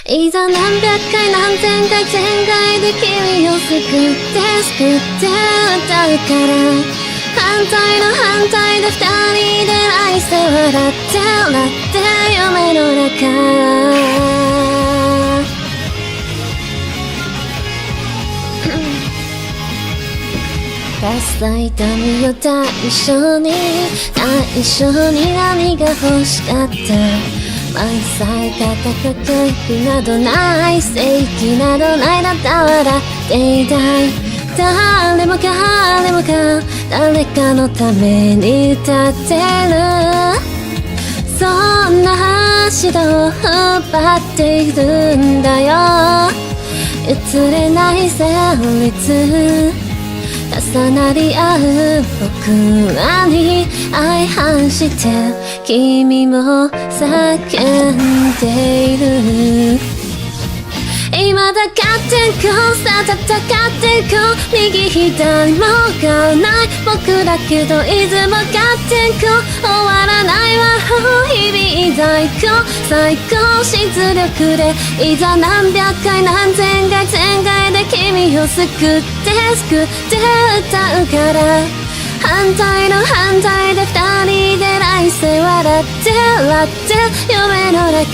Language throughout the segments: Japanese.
いざ何百回何千回全開で君を救って歌うから反対の反対で二人で愛して笑って笑って夢の中朝痛みを対象に何が欲しかった毎歳高く息などない正義などないだった笑っていたい誰もか誰かのために歌ってるそんな足を引っ張っているんだよ映れない旋律重なり合う僕らに相反して君も叫んでいる今だかってこうさ戦ってこう右左も変わらない僕だけどいつも勝ってこう終わらないわ日々最高出力でいざ何百回何千回全開で君を救って歌うから反対の反対で二人で来世笑って夢の中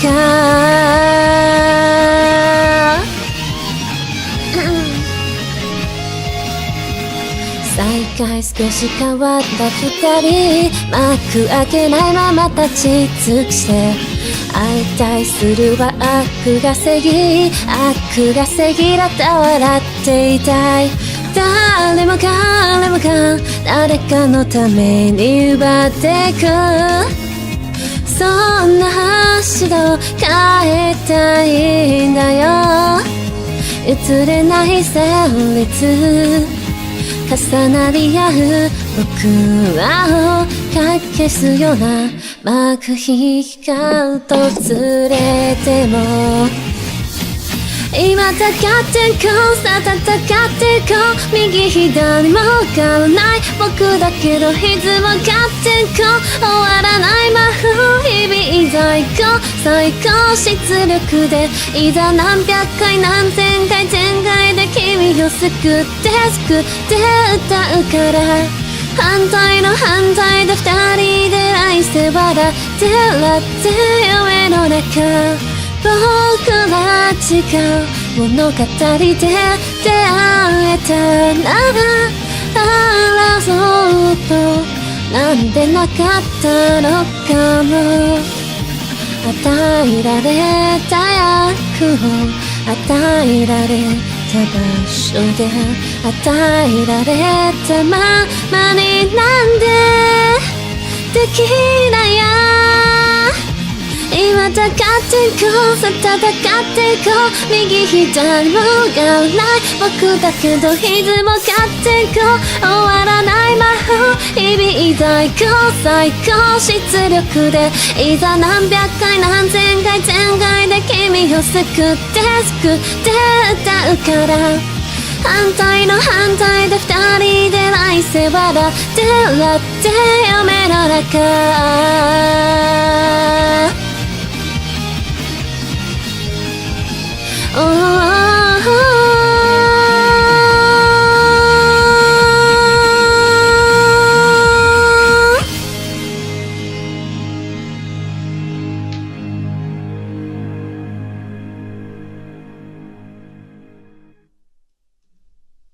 再会少し変わった二人幕開けないまま立ち尽くして相対するは悪が正義だった笑っていたい誰もか誰かのために奪ってくそんな足を変えたいんだよ映れない旋律重なり合う僕らをかき消すような幕引が訪れても今だかってこうさ戦ってこう右左も変わらない僕だけどいつも勝ってこう終わらない魔法日々最高出力でいざ何百回何千回全開で君を救って歌うから反対の反対で二人で愛して笑って夢の中僕ら違う物語で出会えたなら争うとなんでなかったのかも与えられた役を与えられた場所で与えられたままになんでできないや今だかってこうさ戦ってこう右左も変わらない僕だけどいつも勝ってこう終わらない魔法日々最高出力でいざ何百回何千回全開で君を救って歌うから反対の反対で二人で来世笑って夢の中Oh